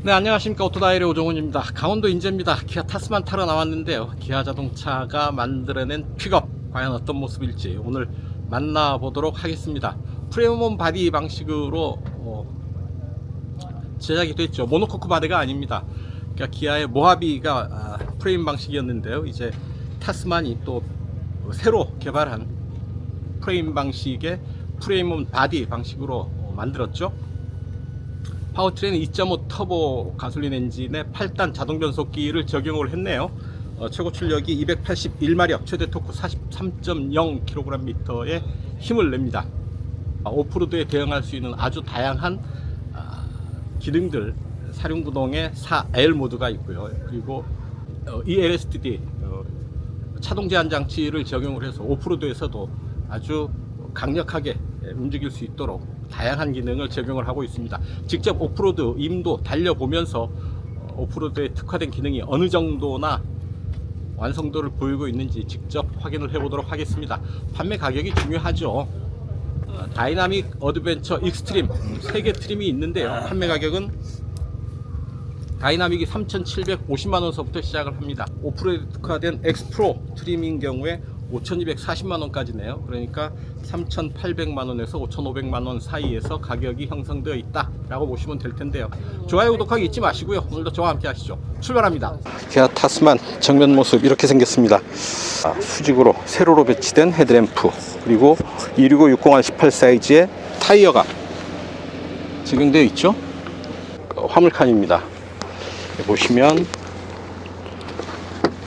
네, 안녕하십니까. 오토다이의 오종훈입니다. 강원도 인제입니다. 기아 타스만 타러 나왔는데요. 기아 자동차가 만들어낸 픽업, 과연 어떤 모습일지 오늘 만나보도록 하겠습니다. 프레임온 바디 방식으로 제작이 됐죠. 모노코크 바디가 아닙니다. 그러니까 기아의 모하비가 프레임 방식이었는데요. 이제 타스만이 또 새로 개발한 프레임 방식의 프레임온 바디 방식으로 만들었죠. 파워트레인은 2.5 터보 가솔린 엔진에 8단 자동 변속기를 적용을 했네요. 최고 출력이 281마력, 최대 토크 43.0kgm의 힘을 냅니다. 오프로드에 대응할 수 있는 아주 다양한 기능들, 사륜구동의 4L 모드가 있고요. 그리고 ELSD 차동 제한 장치를 적용을 해서 오프로드에서도 아주 강력하게 움직일 수 있도록 다양한 기능을 적용을 하고 있습니다. 직접 오프로드 임도 달려보면서 오프로드에 특화된 기능이 어느 정도나 완성도를 보이고 있는지 직접 확인을 해 보도록 하겠습니다. 판매 가격이 중요하죠. 다이나믹 어드벤처 익스트림 3개 트림이 있는데요. 판매 가격은 다이나믹이 3,750만원서부터 시작을 합니다. 오프로드에 특화된 엑스프로 트림인 경우에 5,240만원까지네요. 그러니까 3,800만원에서 5,500만원 사이에서 가격이 형성되어 있다 라고 보시면 될 텐데요. 좋아요, 구독하기 잊지 마시고요. 오늘도 저와 함께 하시죠. 출발합니다. 기아 타스만 정면 모습 이렇게 생겼습니다. 수직으로 세로로 배치된 헤드램프, 그리고 265-60R 18 사이즈의 타이어가 적용되어 있죠. 화물칸입니다. 보시면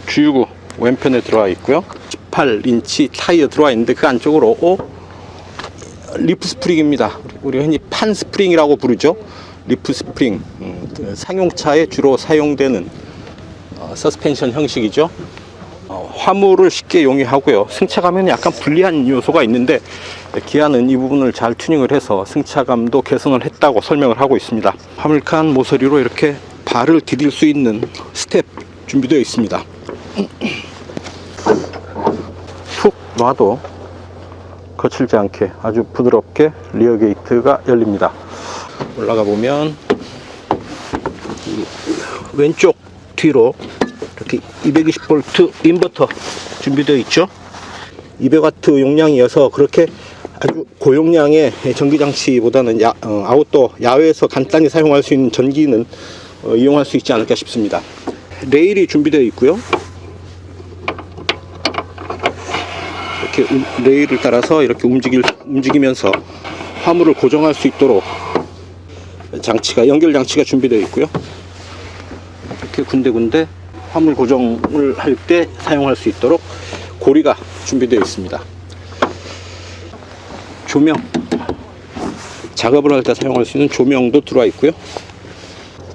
주유구 왼편에 들어와 있고요. 18인치 타이어 들어와 있는데 그 안쪽으로 리프 스프링입니다. 우리 흔히 판 스프링이라고 부르죠. 리프 스프링, 상용차에 주로 사용되는 서스펜션 형식이죠. 화물을 쉽게 용이하고요. 승차감에는 약간 불리한 요소가 있는데 기아는 이 부분을 잘 튜닝을 해서 승차감도 개선을 했다고 설명을 하고 있습니다. 화물칸 모서리로 이렇게 발을 디딜 수 있는 스텝 준비되어 있습니다. 툭 놔도 거칠지 않게 아주 부드럽게 리어 게이트가 열립니다. 올라가 보면 왼쪽 뒤로 이렇게 220V 인버터 준비되어 있죠. 200W 용량이어서 그렇게 아주 고용량의 전기장치보다는 아웃도어 야외에서 간단히 사용할 수 있는 전기는 이용할 수 있지 않을까 싶습니다. 레일이 준비되어 있고요. 이렇게 레일을 따라서 이렇게 움직이면서 화물을 고정할 수 있도록 연결 장치가 준비되어 있고요. 이렇게 군데군데 화물 고정을 할 때 사용할 수 있도록 고리가 준비되어 있습니다. 조명, 작업을 할 때 사용할 수 있는 조명도 들어와 있고요.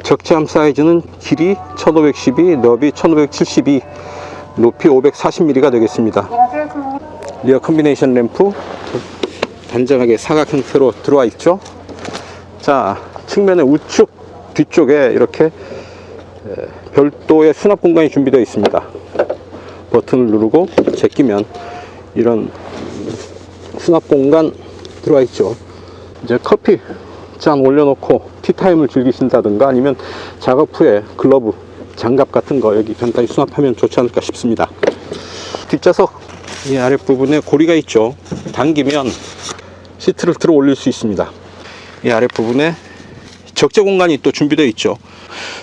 적재함 사이즈는 길이 1512, 너비 1572, 높이 540mm가 되겠습니다. 리어 컨비네이션 램프 단정하게 사각 형태로 들어와 있죠. 자, 측면의 우측 뒤쪽에 이렇게 별도의 수납 공간이 준비되어 있습니다. 버튼을 누르고 제끼면 이런 수납 공간 들어와 있죠. 이제 커피 잔 올려놓고 티타임을 즐기신다든가 아니면 작업 후에 글러브, 장갑 같은 거 여기 간단히 수납하면 좋지 않을까 싶습니다. 뒷좌석 이 아랫부분에 고리가 있죠. 당기면 시트를 들어 올릴 수 있습니다. 이 아랫부분에 적재 공간이 또 준비되어 있죠.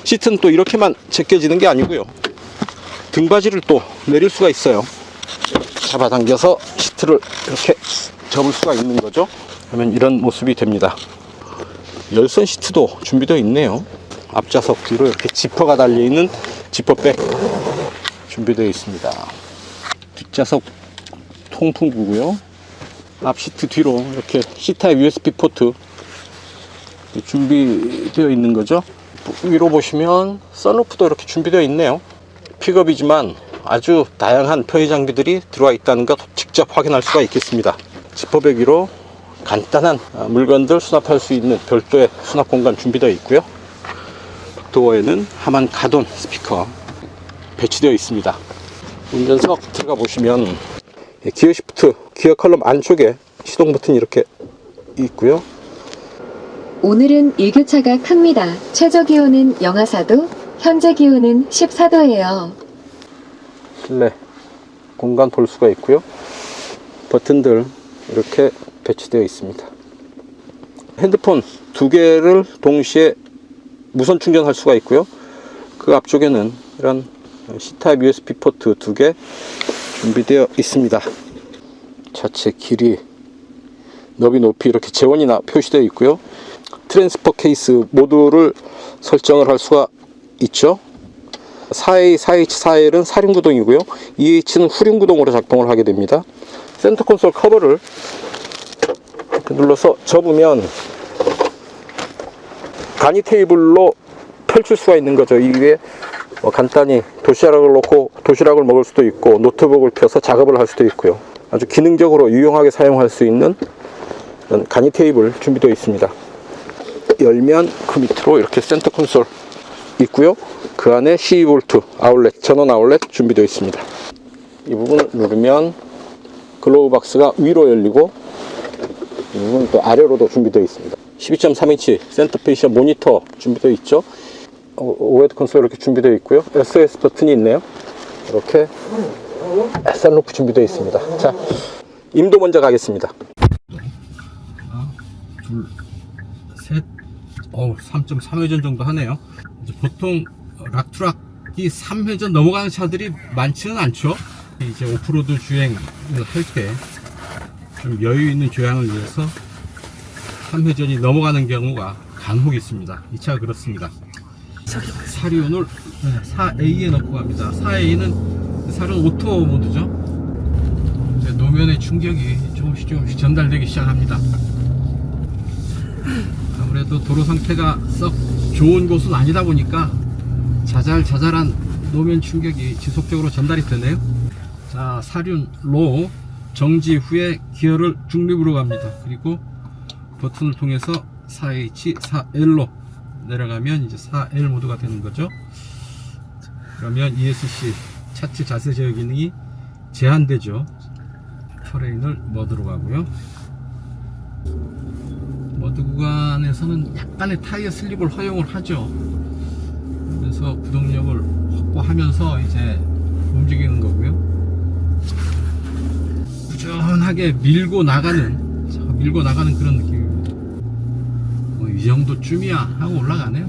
시트는 또 이렇게만 제껴지는 게 아니고요. 등받이를 또 내릴 수가 있어요. 잡아당겨서 시트를 이렇게 접을 수가 있는 거죠. 그러면 이런 모습이 됩니다. 열선 시트도 준비되어 있네요. 앞좌석 뒤로 이렇게 지퍼가 달려있는 지퍼백 준비되어 있습니다. 뒷좌석 통풍구고요. 앞 시트 뒤로 이렇게 C타입 USB 포트 준비되어 있는 거죠. 위로 보시면 선루프도 이렇게 준비되어 있네요. 픽업이지만 아주 다양한 편의 장비들이 들어와 있다는 것 직접 확인할 수가 있겠습니다. 지퍼백 위로 간단한 물건들 수납할 수 있는 별도의 수납 공간 준비되어 있고요. 도어에는 하만 가돈 스피커 배치되어 있습니다. 운전석 들어가 보시면 기어 시프트, 기어 컬럼 안쪽에 시동 버튼이 이렇게 있고요. 오늘은 일교차가 큽니다. 최저 기온은 영하 4도, 현재 기온은 14도예요. 실내 공간 볼 수가 있고요. 버튼들 이렇게 배치되어 있습니다. 핸드폰 2개를 동시에 무선 충전할 수가 있고요. 그 앞쪽에는 이런 C타입 USB 포트 2개 준비되어 있습니다. 자체 길이, 너비, 높이 이렇게 재원이 표시되어 있고요. 트랜스퍼 케이스 모드를 설정을 할 수가 있죠. 4A, 4H, 4L은 사륜구동이고요. 2H는 후륜구동으로 작동을 하게 됩니다. 센터 콘솔 커버를 이렇게 눌러서 접으면 간이 테이블로 펼칠 수가 있는 거죠. 이 위에 간단히 도시락을 놓고 도시락을 먹을 수도 있고 노트북을 펴서 작업을 할 수도 있고요. 아주 기능적으로 유용하게 사용할 수 있는 간이 테이블 준비되어 있습니다. 열면 그 밑으로 이렇게 센터 콘솔 있고요. 그 안에 12V 아울렛, 전원 아울렛 준비되어 있습니다. 이 부분을 누르면 글로우 박스가 위로 열리고 이 부분은 또 아래로도 준비되어 있습니다. 12.3인치 센터 페이셜 모니터 준비되어 있죠. 오헤드 콘솔 이렇게 준비되어 있고요. SOS 버튼이 있네요. 이렇게 썬루프 준비되어 있습니다. 자, 임도 먼저 가겠습니다. 하나, 둘, 셋, 3.3회전 정도 하네요. 이제 보통 락투락이 3회전 넘어가는 차들이 많지는 않죠. 이제 오프로드 주행을 할 때 좀 여유 있는 주행을 위해서 3회전이 넘어가는 경우가 간혹 있습니다. 이 차가 그렇습니다. 사륜을 4A에 넣고 갑니다. 4A는 사륜 오토 모드죠. 이제 노면의 충격이 조금씩 전달되기 시작합니다. 아무래도 도로 상태가 썩 좋은 곳은 아니다 보니까 자잘한 노면 충격이 지속적으로 전달이 되네요. 자, 사륜 로 정지 후에 기어를 중립으로 갑니다. 그리고 버튼을 통해서 4H, 4L로 내려가면 이제 4L 모드가 되는 거죠. 그러면 ESC 차체 자세 제어 기능이 제한되죠. 터레인을 머드로 가고요. 머드 구간에서는 약간의 타이어 슬립을 허용을 하죠. 그래서 구동력을 확보하면서 이제 움직이는 거고요. 꾸준하게 밀고 나가는 그런 느낌입니다. 이 정도쯤이야 하고 올라가네요.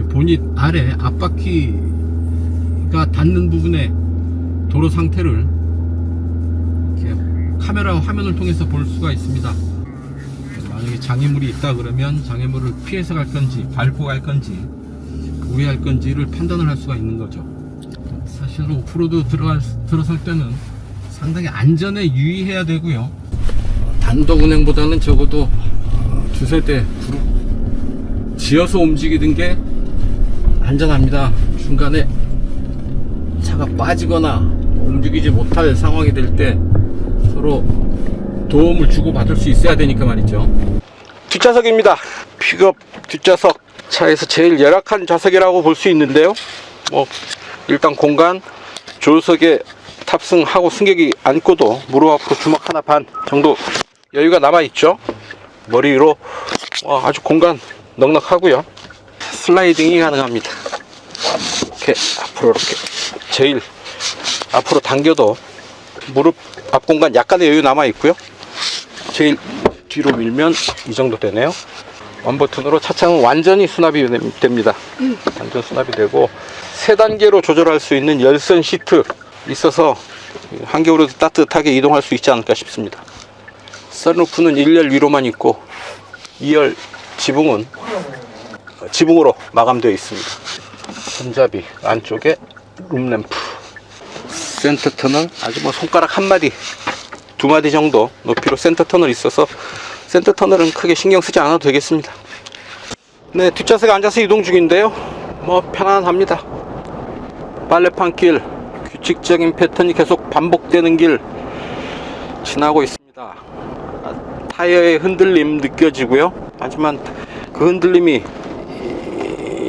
보닛 아래 앞바퀴가 닿는 부분의 도로 상태를 이렇게 카메라 화면을 통해서 볼 수가 있습니다. 만약에 장애물이 있다 그러면 장애물을 피해서 갈 건지 밟고 갈 건지 우회할 건지를 판단을 할 수가 있는 거죠. 사실 오프로드 들어설 때는 상당히 안전에 유의해야 되고요. 단독 운행보다는 적어도 두세 대 그룹 지어서 움직이는 게 안전합니다. 중간에 차가 빠지거나 움직이지 못할 상황이 될 때 서로 도움을 주고받을 수 있어야 되니까 말이죠. 뒷좌석입니다. 픽업 뒷좌석, 차에서 제일 열악한 좌석이라고 볼 수 있는데요. 일단 공간, 조수석에 탑승하고 승객이 앉고도 무릎 앞으로 주먹 하나 반 정도 여유가 남아있죠. 머리 위로 아주 공간 넉넉하고요. 슬라이딩이 가능합니다. 이렇게 앞으로 이렇게 제일 앞으로 당겨도 무릎 앞 공간 약간의 여유 남아있고요. 제일 뒤로 밀면 이 정도 되네요. 원버튼으로 차창은 완전히 수납이 됩니다. 완전 수납이 되고 3단계로 조절할 수 있는 열선 시트 있어서 한겨울에도 따뜻하게 이동할 수 있지 않을까 싶습니다. 선루프는 1열 위로만 있고 2열 지붕은 지붕으로 마감되어 있습니다. 손잡이 안쪽에 룸램프, 센터 터널 아주 손가락 한 마디, 2마디 정도 높이로 센터 터널이 있어서 센터 터널은 크게 신경 쓰지 않아도 되겠습니다. 네, 뒷좌석에 앉아서 이동 중인데요. 편안합니다. 빨래판 길, 규칙적인 패턴이 계속 반복되는 길 지나고 있습니다. 타이어의 흔들림 느껴지고요. 하지만 그 흔들림이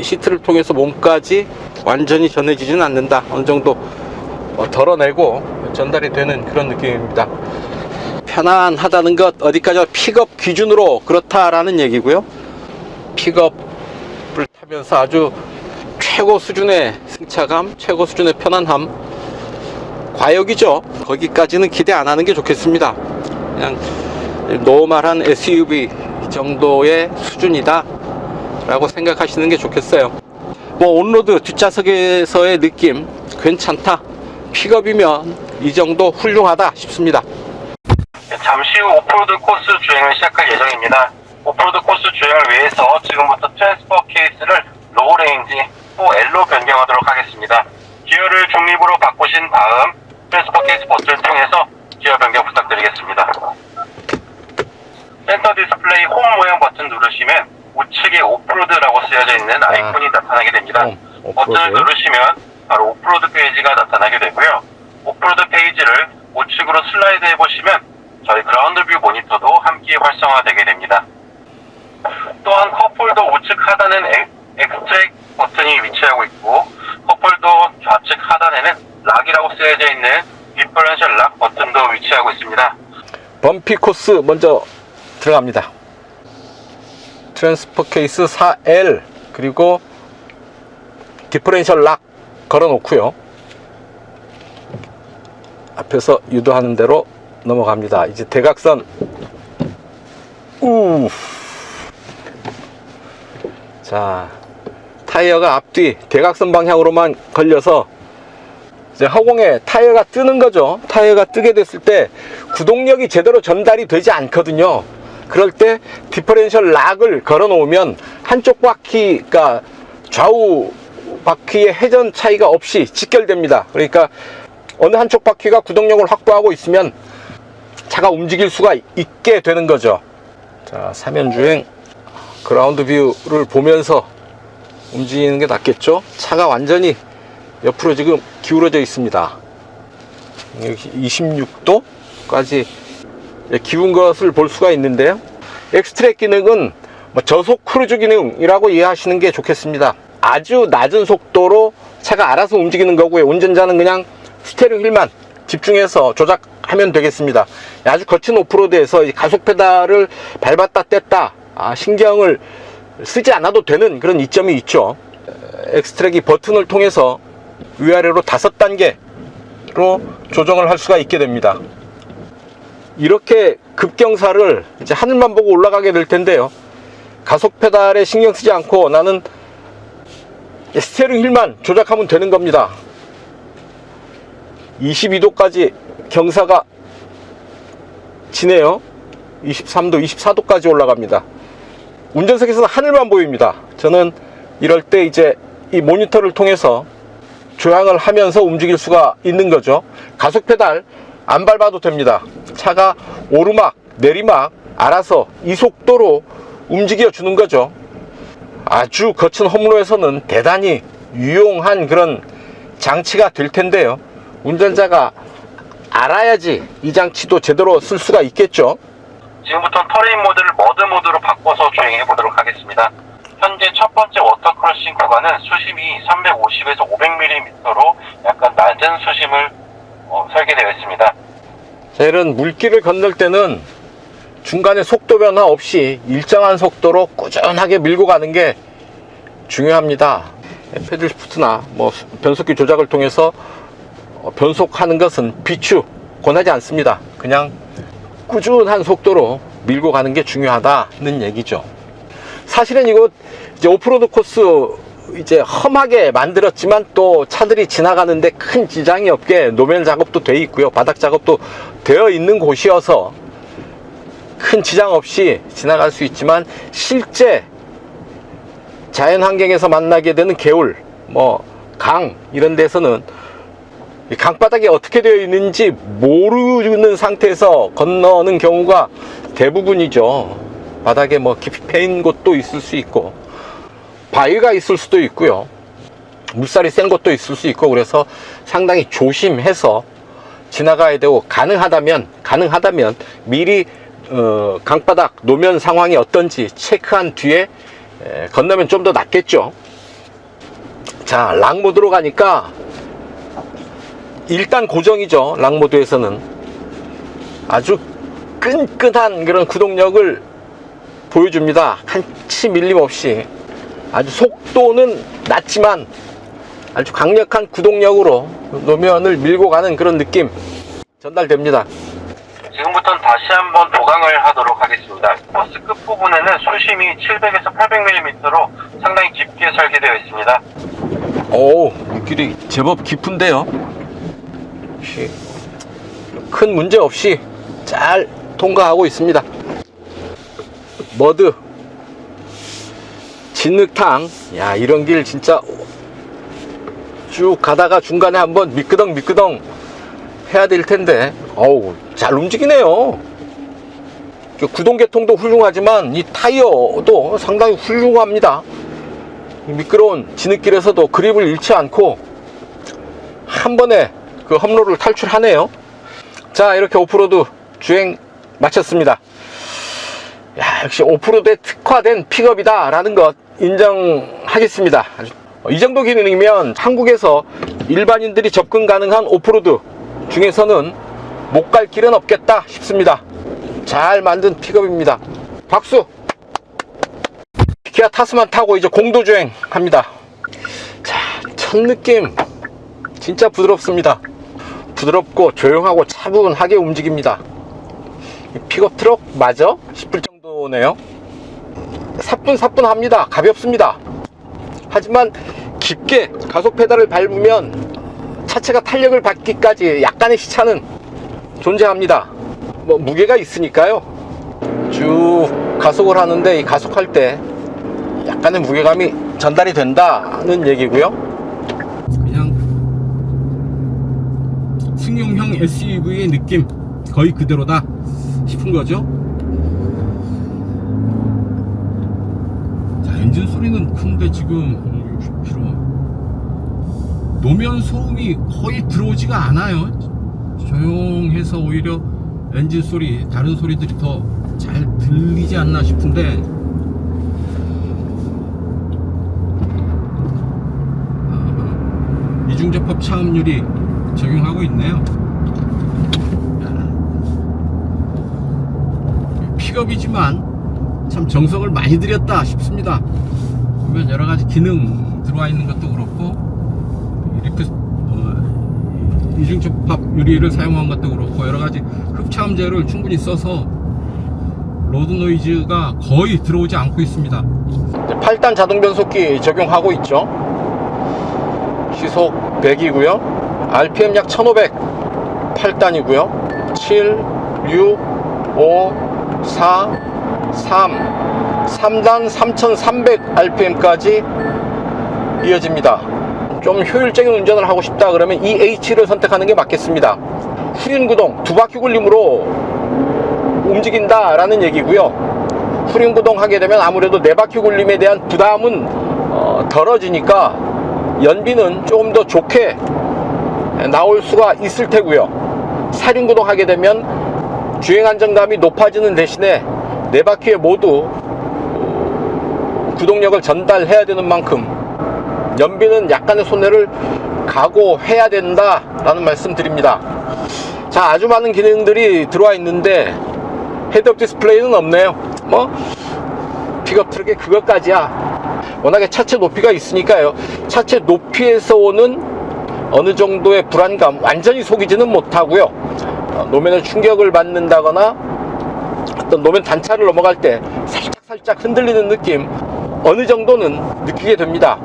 시트를 통해서 몸까지 완전히 전해지지는 않는다. 어느 정도 덜어내고 전달이 되는 그런 느낌입니다. 편안하다는 것 어디까지 픽업 기준으로 그렇다라는 얘기고요. 픽업을 타면서 아주 최고 수준의 승차감, 최고 수준의 편안함, 과역이죠. 거기까지는 기대 안 하는 게 좋겠습니다. 그냥 노멀한 SUV 정도의 수준이다 라고 생각하시는 게 좋겠어요. 뭐 온로드 뒷좌석에서의 느낌 괜찮다, 픽업이면 이 정도 훌륭하다 싶습니다. 잠시 후 오프로드 코스 주행을 시작할 예정입니다. 오프로드 코스 주행을 위해서 지금부터 트랜스퍼 케이스를 로우 레인지 4L로 변경하도록 하겠습니다. 기어를 중립으로 바꾸신 다음 트랜스퍼 케이스 버튼을 통해서 기어 변경 부탁드리겠습니다. 센터 디스플레이 홈 모양 버튼 누르시면 우측에 오프로드라고 쓰여져 있는 아이콘이 나타나게 됩니다. 버튼을 누르시면 바로 오프로드 페이지가 나타나게 되고요. 오프로드 페이지를 우측으로 슬라이드 해보시면 저희 그라운드 뷰 모니터도 함께 활성화되게 됩니다. 또한 컵홀더 우측 하단엔 엑스트랙 버튼이 위치하고 있고, 컵홀더 좌측 하단에는 락이라고 쓰여져 있는 디퍼런셜 락 버튼도 위치하고 있습니다. 범피 코스 먼저 들어갑니다. 트랜스퍼 케이스 4L 그리고 디퍼런셜 락 걸어 놓고요. 앞에서 유도하는 대로 넘어갑니다. 이제 대각선 자, 타이어가 앞뒤 대각선 방향으로만 걸려서 이제 허공에 타이어가 뜨는 거죠. 타이어가 뜨게 됐을 때 구동력이 제대로 전달이 되지 않거든요. 그럴 때 디퍼런셜 락을 걸어 놓으면 한쪽 바퀴가 좌우 바퀴의 회전 차이가 없이 직결됩니다. 그러니까 어느 한쪽 바퀴가 구동력을 확보하고 있으면 차가 움직일 수가 있게 되는 거죠. 자, 사면주행 그라운드 뷰를 보면서 움직이는 게 낫겠죠. 차가 완전히 옆으로 지금 기울어져 있습니다. 여기 26도까지 기운 것을 볼 수가 있는데요. 엑스트랙 기능은 저속 크루즈 기능이라고 이해하시는 게 좋겠습니다. 아주 낮은 속도로 차가 알아서 움직이는 거고요. 운전자는 그냥 스티어링 휠만 집중해서 조작하면 되겠습니다. 아주 거친 오프로드에서 가속 페달을 밟았다 뗐다 신경을 쓰지 않아도 되는 그런 이점이 있죠. 엑스트랙이 버튼을 통해서 위아래로 5단계로 조정을 할 수가 있게 됩니다. 이렇게 급경사를 이제 하늘만 보고 올라가게 될 텐데요. 가속 페달에 신경 쓰지 않고 나는 스티어링 휠만 조작하면 되는 겁니다. 22도까지 경사가 지네요. 23도, 24도까지 올라갑니다. 운전석에서는 하늘만 보입니다. 저는 이럴 때 이제 이 모니터를 통해서 조향을 하면서 움직일 수가 있는 거죠. 가속 페달 안 밟아도 됩니다. 차가 오르막, 내리막 알아서 이 속도로 움직여 주는 거죠. 아주 거친 홈로에서는 대단히 유용한 그런 장치가 될 텐데요. 운전자가 알아야지 이 장치도 제대로 쓸 수가 있겠죠. 지금부터 터레인 모드를 머드 모드로 바꿔서 주행해 보도록 하겠습니다. 현재 첫 번째 워터 크러싱 구간은 수심이 350에서 500mm로 약간 낮은 수심을 설계되어 있습니다. 자, 이런 물길을 건널 때는 중간에 속도 변화 없이 일정한 속도로 꾸준하게 밀고 가는 게 중요합니다. 패들 시프트나 변속기 조작을 통해서 변속하는 것은 비추 권하지 않습니다. 그냥 꾸준한 속도로 밀고 가는 게 중요하다는 얘기죠. 사실은 이거 이제 오프로드 코스 이제 험하게 만들었지만 또 차들이 지나가는데 큰 지장이 없게 노면 작업도 되어 있고요. 바닥 작업도 되어 있는 곳이어서 큰 지장 없이 지나갈 수 있지만 실제 자연 환경에서 만나게 되는 개울, 강 이런 데서는 강바닥이 어떻게 되어 있는지 모르는 상태에서 건너는 경우가 대부분이죠. 바닥에 깊이 패인 곳도 있을 수 있고 바위가 있을 수도 있고요. 물살이 센 곳도 있을 수 있고 그래서 상당히 조심해서 지나가야 되고 가능하다면 미리 강바닥 노면 상황이 어떤지 체크한 뒤에 건너면 좀 더 낫겠죠. 자, 락 모드로 가니까 일단 고정이죠. 락 모드에서는 아주 끈끈한 그런 구동력을 보여줍니다. 한치 밀림 없이. 아주 속도는 낮지만 아주 강력한 구동력으로 노면을 밀고 가는 그런 느낌 전달됩니다. 지금부터는 다시 한번 도강을 하도록 하겠습니다. 버스 끝부분에는 수심이 700에서 800mm로 상당히 깊게 설계되어 있습니다. 오, 물길이 제법 깊은데요. 역시 큰 문제 없이 잘 통과하고 있습니다. 머드, 진흙탕, 야, 이런 길 진짜 쭉 가다가 중간에 한번 미끄덩 해야 될 텐데, 어우, 잘 움직이네요. 구동계통도 훌륭하지만 이 타이어도 상당히 훌륭합니다. 이 미끄러운 진흙길에서도 그립을 잃지 않고 한 번에 그 험로를 탈출하네요. 자, 이렇게 오프로드 주행 마쳤습니다. 야, 역시 오프로드에 특화된 픽업이다 라는 것 인정하겠습니다. 이 정도 기능이면 한국에서 일반인들이 접근 가능한 오프로드 중에서는 못 갈 길은 없겠다 싶습니다. 잘 만든 픽업입니다. 박수! 기아 타스만 타고 이제 공도 주행 합니다. 자, 첫 느낌 진짜 부드럽습니다. 부드럽고 조용하고 차분하게 움직입니다. 픽업 트럭 맞아? 싶을 정도네요. 사뿐사뿐합니다. 가볍습니다. 하지만 깊게 가속 페달을 밟으면 차체가 탄력을 받기까지 약간의 시차는 존재합니다. 뭐 무게가 있으니까요. 쭉 가속을 하는데 이 가속할 때 약간의 무게감이 전달이 된다는 얘기고요. 그냥 승용형 SUV의 느낌 거의 그대로다 싶은 거죠. 자, 엔진 소리는 큰데 지금 60km 노면 소음이 거의 들어오지가 않아요. 조용해서 오히려 엔진 소리, 다른 소리들이 더 잘 들리지 않나 싶은데, 이중접합 차음률이 적용하고 있네요. 픽업이지만 참 정성을 많이 들였다 싶습니다. 보면 여러가지 기능 들어와 있는 것도 그렇고, 이렇게 이중접합 유리를 사용한 것도 그렇고, 여러가지 흡차음제를 충분히 써서 로드 노이즈가 거의 들어오지 않고 있습니다. 8단 자동 변속기 적용하고 있죠. 시속 100이고요 RPM 약 1500, 8단이고요 7, 6, 5, 4, 3 3단 3300 RPM까지 이어집니다. 좀 효율적인 운전을 하고 싶다 그러면 EH를 선택하는 게 맞겠습니다. 후륜구동 두 바퀴 굴림으로 움직인다 라는 얘기고요. 후륜구동 하게 되면 아무래도 네 바퀴 굴림에 대한 부담은 덜어지니까 연비는 조금 더 좋게 나올 수가 있을 테고요. 사륜구동 하게 되면 주행 안정감이 높아지는 대신에 네 바퀴에 모두 구동력을 전달해야 되는 만큼 연비는 약간의 손해를 각오해야 된다 라는 말씀 드립니다. 자, 아주 많은 기능들이 들어와 있는데 헤드업 디스플레이는 없네요. 뭐 픽업 트럭에 그것까지야. 워낙에 차체 높이가 있으니까요. 차체 높이에서 오는 어느 정도의 불안감 완전히 속이지는 못하고요. 노면에 충격을 받는다거나 어떤 노면 단차를 넘어갈 때 살짝 흔들리는 느낌 어느 정도는 느끼게 됩니다.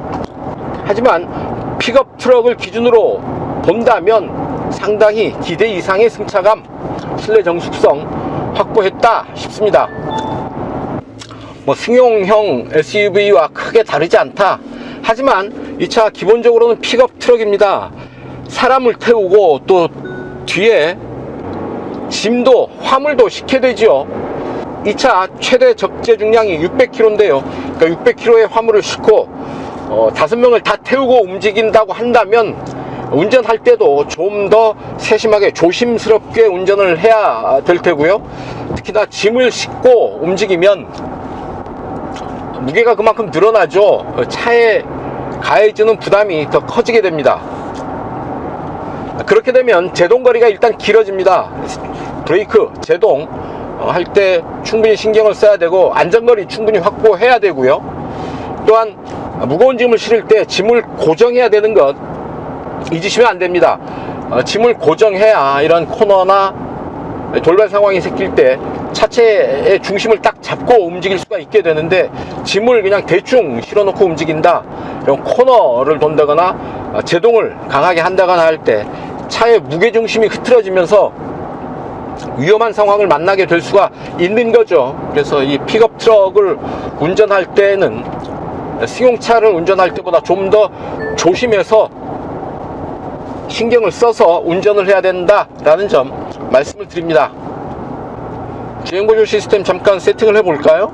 하지만 픽업 트럭을 기준으로 본다면 상당히 기대 이상의 승차감, 실내 정숙성 확보했다 싶습니다. 뭐 승용형 SUV와 크게 다르지 않다. 하지만 이 차 기본적으로는 픽업 트럭입니다. 사람을 태우고 또 뒤에 짐도 화물도 싣게 되죠. 이 차 최대 적재 중량이 600kg인데요. 그러니까 600kg의 화물을 싣고 5명을 다 태우고 움직인다고 한다면 운전할 때도 좀 더 세심하게 조심스럽게 운전을 해야 될 테고요. 특히나 짐을 싣고 움직이면 무게가 그만큼 늘어나죠. 차에 가해지는 부담이 더 커지게 됩니다. 그렇게 되면 제동거리가 일단 길어집니다. 브레이크, 제동 할 때 충분히 신경을 써야 되고 안전거리 충분히 확보해야 되고요. 또한 무거운 짐을 실을 때 짐을 고정해야 되는 것 잊으시면 안 됩니다. 짐을 고정해야 이런 코너나 돌발 상황이 생길 때 차체의 중심을 딱 잡고 움직일 수가 있게 되는데, 짐을 그냥 대충 실어놓고 움직인다, 이런 코너를 돈다거나 제동을 강하게 한다거나 할 때 차의 무게중심이 흐트러지면서 위험한 상황을 만나게 될 수가 있는 거죠. 그래서 이 픽업 트럭을 운전할 때는 승용차를 운전할 때보다 좀 더 조심해서 신경을 써서 운전을 해야 된다라는 점 말씀을 드립니다. 주행보조 시스템 잠깐 세팅을 해볼까요?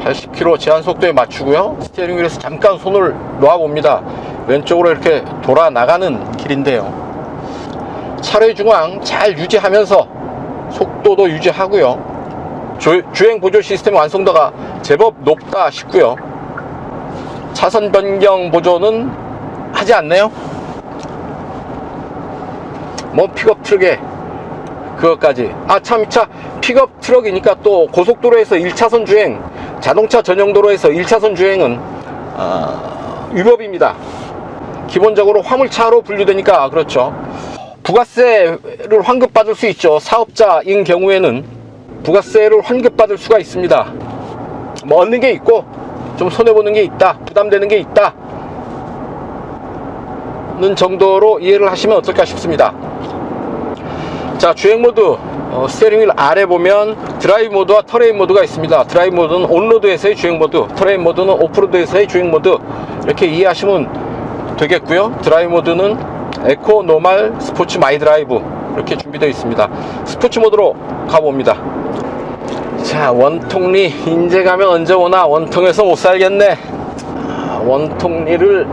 80km 제한속도에 맞추고요. 스티어링 휠에서 잠깐 손을 놓아봅니다. 왼쪽으로 이렇게 돌아 나가는 길인데요. 차로의 중앙 잘 유지하면서 속도도 유지하고요. 주행보조 시스템 완성도가 제법 높다 싶고요. 차선 변경 보조는 하지 않네요. 뭐 픽업 트럭에 그것까지, 참, 차 픽업 트럭이니까 또 고속도로에서 1차선 주행, 자동차 전용 도로에서 1차선 주행은 위법입니다. 기본적으로 화물차로 분류되니까 그렇죠. 부가세를 환급받을 수 있죠. 사업자인 경우에는 부가세를 환급받을 수가 있습니다. 뭐 얻는 게 있고 좀 손해보는 게 있다, 부담되는 게 있다 는 정도로 이해를 하시면 어떨까 싶습니다. 자, 주행 모드, 스티어링 휠 아래 보면 드라이브 모드와 터레인 모드가 있습니다. 드라이브 모드는 온로드에서의 주행 모드, 터레인 모드는 오프로드에서의 주행 모드, 이렇게 이해하시면 되겠고요. 드라이브 모드는 에코, 노멀, 스포츠, 마이 드라이브 이렇게 준비되어 있습니다. 스포츠 모드로 가봅니다. 자, 원통리 인제 가면 언제 오나, 원통에서 못 살겠네. 원통리를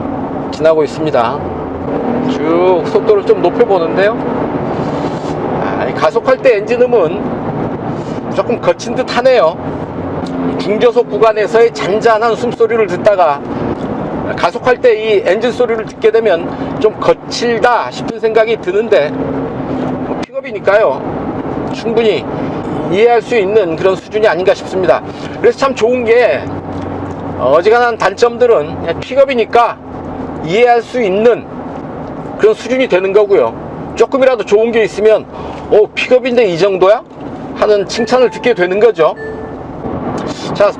지나고 있습니다. 쭉 속도를 좀 높여보는데요. 가속할 때 엔진음은 조금 거친 듯 하네요. 중저속 구간에서의 잔잔한 숨소리를 듣다가 가속할 때 이 엔진 소리를 듣게 되면 좀 거칠다 싶은 생각이 드는데, 픽업이니까요 충분히 이해할 수 있는 그런 수준이 아닌가 싶습니다. 그래서 참 좋은 게, 어지간한 단점들은 픽업이니까 이해할 수 있는 그런 수준이 되는 거고요. 조금이라도 좋은 게 있으면 픽업인데 이 정도야? 하는 칭찬을 듣게 되는 거죠. 자,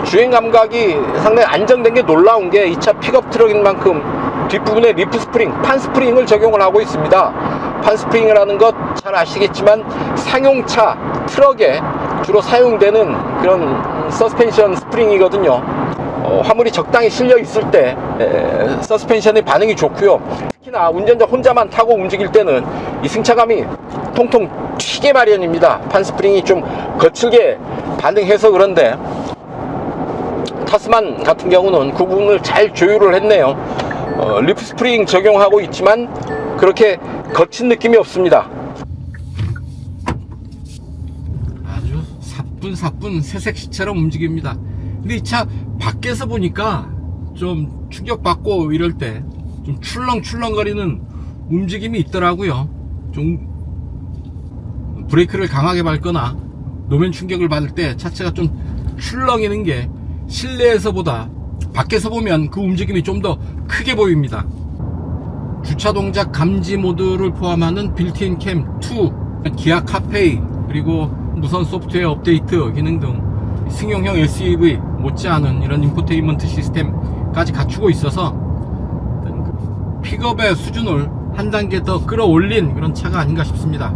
주행 감각이 상당히 안정된 게 놀라운 게, 이 차 픽업 트럭인 만큼 뒷부분에 리프 스프링, 판 스프링을 적용을 하고 있습니다. 판 스프링이라는 것 잘 아시겠지만 상용차 트럭에 주로 사용되는 그런 서스펜션 스프링이거든요. 화물이 적당히 실려 있을 때 서스펜션의 반응이 좋고요. 특히나 운전자 혼자만 타고 움직일 때는 이 승차감이 통통 튀게 마련입니다. 판 스프링이 좀 거칠게 반응해서 그런데, 타스만 같은 경우는 그 부분을 잘 조율을 했네요. 리프 스프링 적용하고 있지만 그렇게 거친 느낌이 없습니다. 아주 사뿐사뿐 새색시처럼 움직입니다. 근데 이 차 밖에서 보니까 좀 충격받고 이럴 때 좀 출렁출렁거리는 움직임이 있더라고요. 좀 브레이크를 강하게 밟거나 노면 충격을 받을 때 차체가 좀 출렁이는 게 실내에서보다 밖에서 보면 그 움직임이 좀 더 크게 보입니다. 주차 동작 감지 모드를 포함하는 빌트인 캠 2, 기아 카페이, 그리고 무선 소프트웨어 업데이트 기능 등 승용형 SUV 못지않은 이런 인포테인먼트 시스템까지 갖추고 있어서 픽업의 수준을 한 단계 더 끌어올린 그런 차가 아닌가 싶습니다.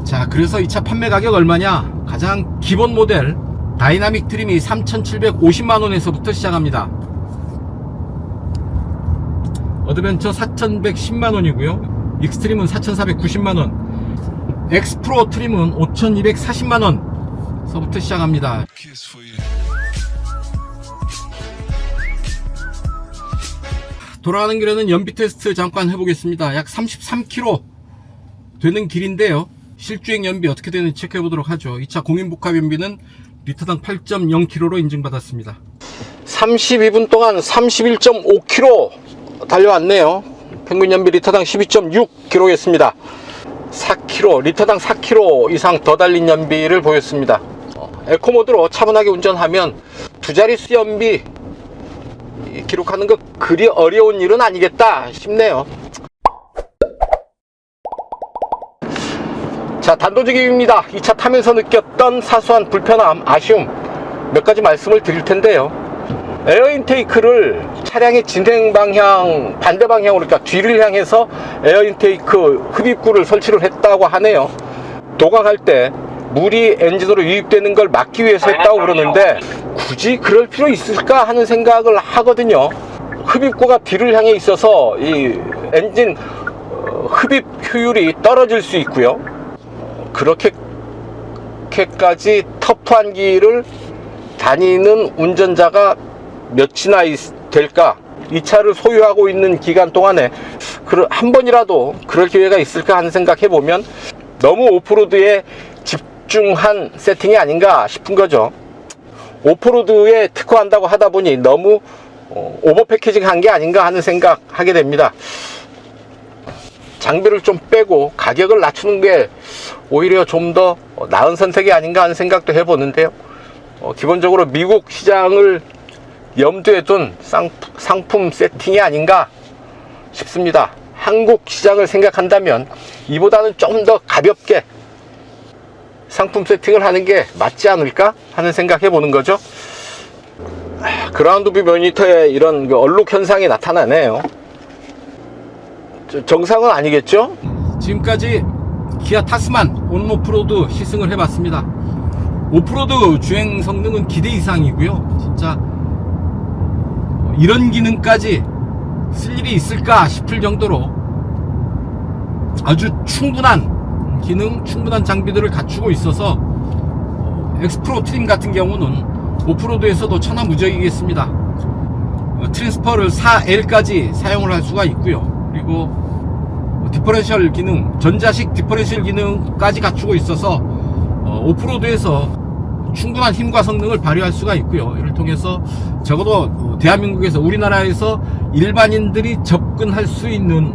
자, 그래서 이 차 판매 가격 얼마냐? 가장 기본 모델 다이나믹 트림이 3,750만원에서부터 시작합니다. 어드벤처 4,110만원이고요 익스트림은 4,490만원, 엑스프로 트림은 5,240만원 서부터 시작합니다. 돌아가는 길에는 연비 테스트 잠깐 해보겠습니다. 약 33km 되는 길인데요, 실주행 연비 어떻게 되는지 체크해 보도록 하죠. 이 차 공인복합 연비는 리터당 8.0km로 인증받았습니다. 32분 동안 31.5km 달려왔네요. 평균 연비 리터당 12.6km였습니다. 4km, 리터당 4km 이상 더 달린 연비를 보였습니다. 에코모드로 차분하게 운전하면 두 자릿수 연비 기록하는 거 그리 어려운 일은 아니겠다 싶네요. 자, 단도직입입니다. 이 차 타면서 느꼈던 사소한 불편함, 아쉬움 몇 가지 말씀을 드릴 텐데요. 에어 인테이크를 차량의 진행 방향 반대 방향으로, 그러니까 뒤를 향해서 에어 인테이크 흡입구를 설치를 했다고 하네요. 도각할 때 물이 엔진으로 유입되는 걸 막기 위해서 했다고 그러는데 굳이 그럴 필요 있을까 하는 생각을 하거든요. 흡입구가 뒤를 향해 있어서 이 엔진 흡입 효율이 떨어질 수 있고요. 그렇게까지 터프한 길을 다니는 운전자가 몇이나 될까? 이 차를 소유하고 있는 기간 동안에 한 번이라도 그럴 기회가 있을까 하는 생각 해보면 너무 오프로드에 집중한 세팅이 아닌가 싶은 거죠. 오프로드에 특화한다고 하다 보니 너무 오버 패키징 한 게 아닌가 하는 생각 하게 됩니다. 장비를 좀 빼고 가격을 낮추는 게 오히려 좀 더 나은 선택이 아닌가 하는 생각도 해보는데요. 기본적으로 미국 시장을 염두에 둔 상품 세팅이 아닌가 싶습니다. 한국 시장을 생각한다면 이보다는 좀 더 가볍게 상품 세팅을 하는 게 맞지 않을까 하는 생각 해보는 거죠. 그라운드 뷰 모니터에 이런 얼룩 현상이 나타나네요. 정상은 아니겠죠? 지금까지 기아 타스만 온오프로드 시승을 해봤습니다. 오프로드 주행 성능은 기대 이상이고요. 진짜 이런 기능까지 쓸 일이 있을까 싶을 정도로 아주 충분한 기능, 충분한 장비들을 갖추고 있어서 엑스프로 트림 같은 경우는 오프로드에서도 천하무적이겠습니다. 트랜스퍼를 4L까지 사용을 할 수가 있고요. 그리고 디퍼런셜 기능, 전자식 디퍼런셜 기능까지 갖추고 있어서 오프로드에서 충분한 힘과 성능을 발휘할 수가 있고요. 이를 통해서 적어도 대한민국에서, 우리나라에서 일반인들이 접근할 수 있는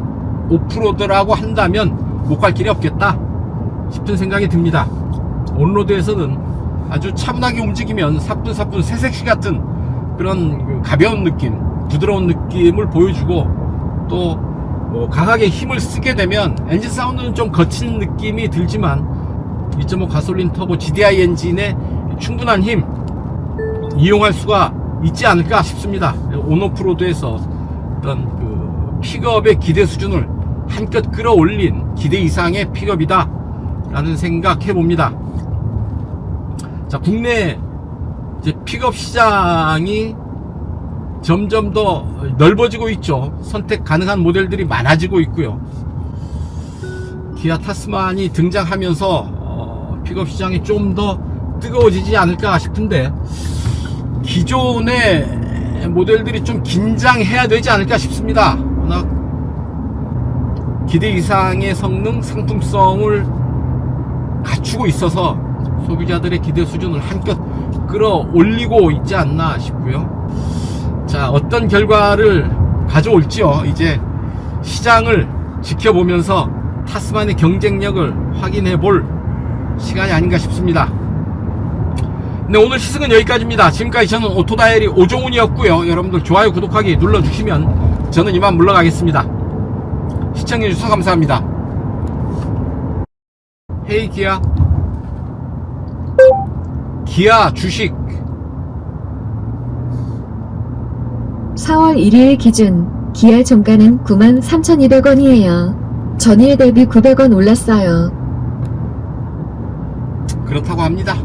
오프로드라고 한다면 못 갈 길이 없겠다 싶은 생각이 듭니다. 온로드에서는 아주 차분하게 움직이면 사뿐사뿐 새색시 같은 그런 가벼운 느낌, 부드러운 느낌을 보여주고, 또 강하게 힘을 쓰게 되면 엔진 사운드는 좀 거친 느낌이 들지만 2.5 가솔린 터보 GDI 엔진의 충분한 힘 이용할 수가 있지 않을까 싶습니다. 온오프로드에서 어떤 픽업의 기대 수준을 한껏 끌어올린 기대 이상의 픽업이다 라는 생각 해봅니다. 자, 국내 이제 픽업 시장이 점점 더 넓어지고 있죠. 선택 가능한 모델들이 많아지고 있고요. 기아 타스만이 등장하면서 픽업 시장이 좀 더 뜨거워지지 않을까 싶은데, 기존의 모델들이 좀 긴장해야 되지 않을까 싶습니다. 워낙 기대 이상의 성능, 상품성을 갖추고 있어서 소비자들의 기대 수준을 한껏 끌어올리고 있지 않나 싶고요. 자, 어떤 결과를 가져올지요. 이제 시장을 지켜보면서 타스만의 경쟁력을 확인해 볼 시간이 아닌가 싶습니다. 네, 오늘 시승은 여기까지입니다. 지금까지 저는 오토다이어리 오종훈이었고요. 여러분들 좋아요, 구독하기 눌러주시면 저는 이만 물러가겠습니다. 시청해주셔서 감사합니다. 헤이 기아, 기아 주식 4월 1일 기준 기아 종가는 93,200원이에요. 전일 대비 900원 올랐어요. 그렇다고 합니다.